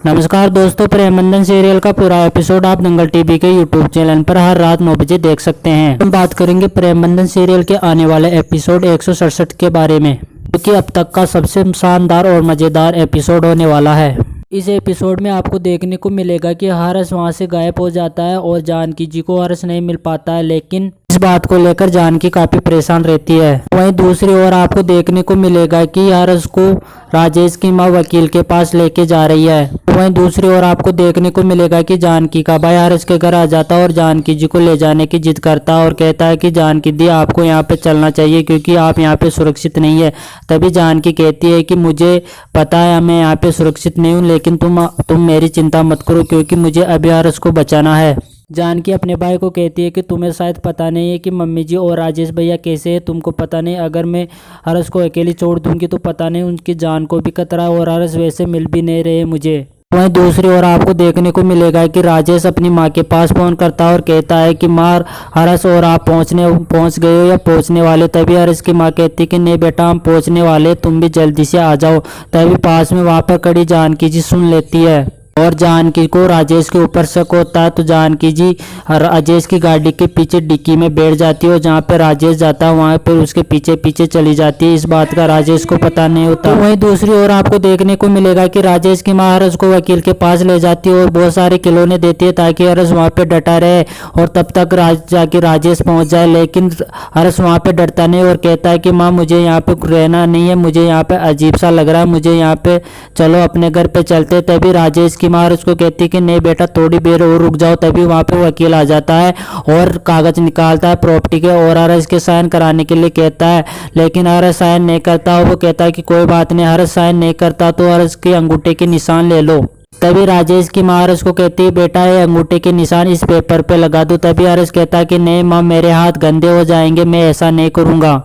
नमस्कार दोस्तों, प्रेमबंधन सीरियल का पूरा एपिसोड आप दंगल टीवी के यूट्यूब चैनल पर हर रात 9 बजे देख सकते हैं। हम बात करेंगे प्रेमबंधन सीरियल के आने वाले एपिसोड 167 के बारे में, क्योंकि अब तक का सबसे शानदार और मज़ेदार एपिसोड होने वाला है। इस एपिसोड में आपको देखने को मिलेगा कि हर्ष वहां से गायब हो जाता है और जानकी जी को हर्ष नहीं मिल पाता है, लेकिन इस बात को लेकर जानकी काफी परेशान रहती है। वहीं दूसरी ओर आपको देखने को मिलेगा कि हर्ष को राजेश की मां वकील के पास लेके जा रही है। वहीं दूसरी ओर आपको देखने को मिलेगा कि जानकी का भाई हर्ष के घर आ जाता है और जानकी जी को ले जाने की जिद करता है और कहता है कि जानकी दी आपको यहाँ पे चलना चाहिए क्योंकि आप यहाँ पे सुरक्षित नहीं है। तभी जानकी कहती है कि मुझे पता है मैं यहाँ पे सुरक्षित नहीं हूँ, लेकिन तुम मेरी चिंता मत करो क्योंकि मुझे अभी हर्ष को बचाना है। जानकी अपने भाई को कहती है कि तुम्हें शायद पता नहीं है कि मम्मी जी और राजेश भैया कैसे हैं, तुमको पता नहीं, अगर मैं हर्ष को अकेली छोड़ दूंगी तो पता नहीं उनकी जान को भी खतरा है और हर्ष वैसे मिल भी नहीं रहे मुझे। वहीं दूसरी ओर आपको देखने को मिलेगा कि राजेश अपनी मां के पास फोन करता है और कहता है कि मां, हर्ष और आप पहुंच गए हो या पहुंचने वाले। तभी हर्ष की मां कहती है कि नहीं बेटा, हम पहुंचने वाले, तुम भी जल्दी से आ जाओ। तभी पास में वहां पर खड़ी जानकी जी सुन लेती है और जानकी को राजेश के ऊपर शक होता है, तो जानकी जी राजेश की गाड़ी के पीछे डिक्की में बैठ जाती है और जहाँ पे राजेश जाता है वहाँ पर उसके पीछे पीछे चली जाती है। इस बात का राजेश को पता नहीं होता। वहीं दूसरी ओर आपको देखने को मिलेगा कि राजेश की माँ हर्ष को वकील के पास ले जाती है और बहुत सारे खिलौने देती है ताकि हर्ष वहाँ पे डटा रहे और तब तक जाके राजेश पहुँच जाए। लेकिन हर्ष वहाँ पे डरता नहीं और कहता है कि माँ मुझे यहाँ पे रहना नहीं है, मुझे यहाँ पे अजीब सा लग रहा है, मुझे यहाँ पे चलो अपने घर पे चलते। तभी राजेश की माँ उसको कहती है कि नहीं बेटा थोड़ी देर और रुक जाओ। तभी वहां पे वकील आ जाता है और कागज निकालता है प्रॉपर्टी के और हर्ष के साइन कराने के लिए कहता है, लेकिन हर्ष साइन नहीं करता। वो कहता है कि कोई बात नहीं, हर्ष साइन नहीं करता तो हर्ष के अंगूठे के निशान ले लो। तभी राजेश की माँ हर्ष को कहती है बेटा ये अंगूठे के निशान इस पेपर पे लगा दो। तभी हर्ष कहता है कि नहीं माँ, मेरे हाथ गंदे हो जाएंगे, मैं ऐसा नहीं करूंगा,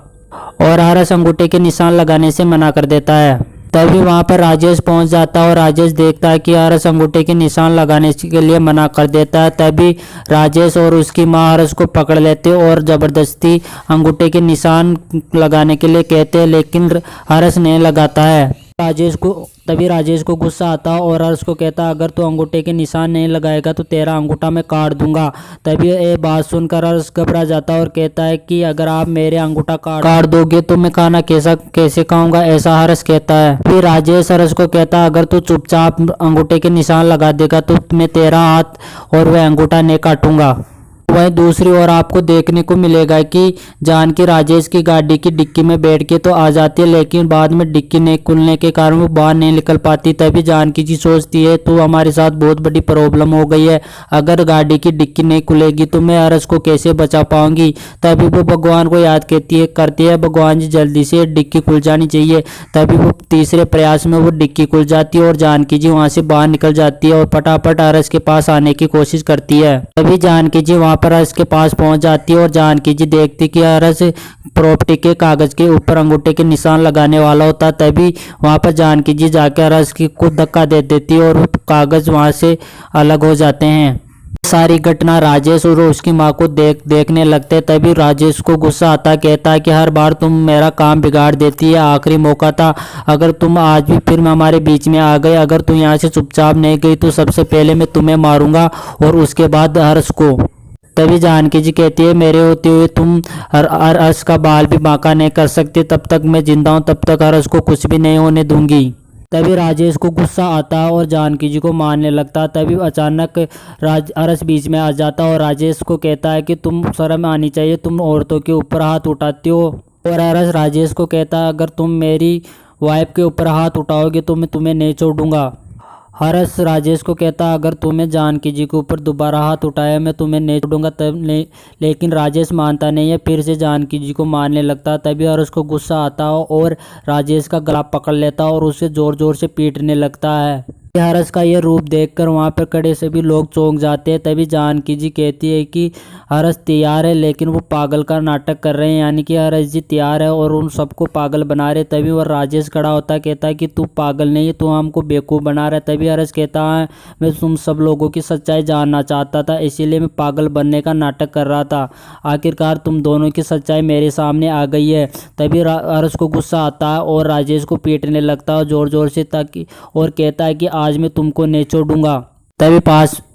और हर्ष अंगूठे के निशान लगाने से मना कर देता है। तभी वहां पर राजेश पहुंच जाता है और राजेश देखता है कि हर्ष अंगूठे के निशान लगाने के लिए मना कर देता है। तभी राजेश और उसकी मां हर्ष को पकड़ लेते और जबरदस्ती अंगूठे के निशान लगाने के लिए कहते हैं, लेकिन हर्ष नहीं लगाता है। तभी राजेश को गुस्सा आता है और हर्ष को कहता अगर तू अंगूठे के निशान नहीं लगाएगा तो तेरा अंगूठा मैं काट दूंगा। तभी ये बात सुनकर हर्ष घबरा जाता है और कहता है कि अगर आप मेरे अंगूठा काट दोगे तो मैं खाना कैसे खाऊंगा, ऐसा हर्ष कहता है। फिर राजेश हर्ष को कहता अगर तू चुपचाप अंगूठे के निशान लगा देगा तो मैं तेरा हाथ और वह अंगूठा नहीं काटूंगा। वहीं दूसरी ओर आपको देखने को मिलेगा कि जानकी राजेश की गाड़ी की डिक्की में बैठ के तो आ जाती है, लेकिन बाद में डिक्की नहीं खुलने के कारण वो बाहर नहीं निकल पाती। तभी जानकी जी सोचती है तो हमारे साथ बहुत बड़ी प्रॉब्लम हो गई है, अगर गाड़ी की डिक्की नहीं खुलेगी तो मैं हर्ष को कैसे बचा पाऊंगी। तभी वो भगवान को याद करती है भगवान जी जल्दी से डिक्की खुल जानी चाहिए। तभी वो तीसरे प्रयास में वो डिक्की खुल जाती है और जानकी जी वहां से बाहर निकल जाती है और फटाफट हर्ष के पास आने की कोशिश करती है। तभी जानकी जी वहां पर हर्ष के पास पहुंच जाती है और जानकी जी देखती कि हर्ष प्रॉपर्टी के कागज के ऊपर अंगूठे के निशान लगाने वाला होता। तभी वहां पर जानकी जी जाकर हर्ष की को धक्का दे देती है और कागज वहां से अलग हो जाते हैं। सारी घटना राजेश और उसकी माँ को देखने लगते। तभी राजेश को गुस्सा आता, कहता है कि हर बार तुम मेरा काम बिगाड़ देती है, आखिरी मौका था, अगर तुम आज भी फिर हमारे बीच में आ गए, अगर तुम यहाँ से चुपचाप नहीं गई तो सबसे पहले मैं तुम्हें मारूंगा और उसके बाद हर्ष को। तभी जानकी जी कहती है मेरे होते हुए तुम हर्ष का बाल भी बांका नहीं कर सकते, तब तक मैं जिंदा हूँ तब तक हर्ष को कुछ भी नहीं होने दूंगी। तभी राजेश को गुस्सा आता है और जानकी जी को मारने लगता। तभी अचानक हर्ष बीच में आ जाता और राजेश को कहता है कि तुम शर्म आनी चाहिए, तुम औरतों के ऊपर हाथ उठाते हो। और हर्ष राजेश को कहता है अगर तुम मेरी वाइफ के ऊपर हाथ उठाओगे तो मैं तुम्हें नहीं छोड़ूंगा। हर्ष राजेश को कहता अगर तुम्हें जानकी जी के ऊपर दोबारा हाथ उठाया मैं तुम्हें नहीं छोड़ूंगा। लेकिन राजेश मानता नहीं है, फिर से जानकी जी को मारने लगता। तभी हर्ष को गुस्सा आता और राजेश का गला पकड़ लेता और उसे जोर जोर से पीटने लगता है। हर्ष का यह रूप देखकर वहां पर खड़े सभी लोग चौंक जाते हैं। तभी जानकी जी कहती है कि हर्ष तैयार है, लेकिन वो पागल का नाटक कर रहे हैं, यानी कि हर्ष जी तैयार है और उन सबको पागल बना रहे। तभी वह राजेश खड़ा होता कहता है कि तू पागल नहीं है, तू हमको बेवकूफ़ बना रहा है। तभी हर्ष कहता है मैं तुम सब लोगों की सच्चाई जानना चाहता था, इसीलिए मैं पागल बनने का नाटक कर रहा था, आखिरकार तुम दोनों की सच्चाई मेरे सामने आ गई है। तभी हर्ष को गुस्सा आता है और राजेश को पीटने लगता है जोर जोर से, ताकि और कहता है कि आज मैं तुमको नहीं छोड़ूंगा। तभी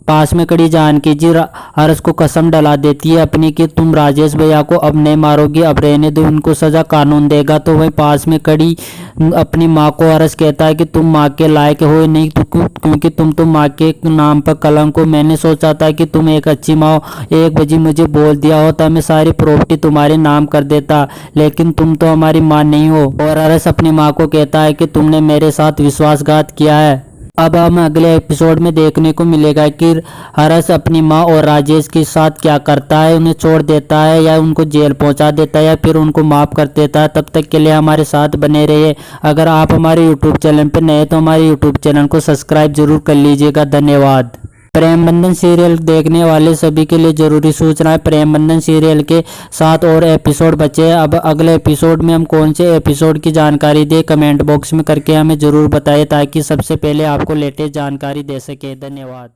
पास में खड़ी जानकी जी हर्ष को कसम डला देती है अपनी कि तुम राजेश भैया को अब नहीं मारोगी, अब रहने दो, उनको सजा कानून देगा। तो वही पास में खड़ी अपनी माँ को हर्ष कहता है कि तुम माँ के लायक हो नहीं, क्योंकि तुम तो माँ के नाम पर कलंक हो। मैंने सोचा था कि तुम एक अच्छी माँ हो, 1 बजे मुझे बोल दिया होता, मैं सारी प्रॉपर्टी तुम्हारे नाम कर देता, लेकिन तुम तो हमारी माँ नहीं हो। और हर्ष अपनी माँ को कहता है कि तुमने मेरे साथ विश्वासघात किया है। अब हम अगले एपिसोड में देखने को मिलेगा कि हर्ष अपनी माँ और राजेश के साथ क्या करता है, उन्हें छोड़ देता है या उनको जेल पहुंचा देता है या फिर उनको माफ़ कर देता है। तब तक के लिए हमारे साथ बने रहिए। अगर आप हमारे यूट्यूब चैनल पर नए तो हमारे यूट्यूब चैनल को सब्सक्राइब जरूर कर लीजिएगा। धन्यवाद। प्रेम बंधन सीरियल देखने वाले सभी के लिए जरूरी सूचना है, प्रेम बंधन सीरियल के 7 और एपिसोड बचे हैं। अब अगले एपिसोड में हम कौन से एपिसोड की जानकारी दें, कमेंट बॉक्स में करके हमें जरूर बताएं, ताकि सबसे पहले आपको लेटेस्ट जानकारी दे सके। धन्यवाद।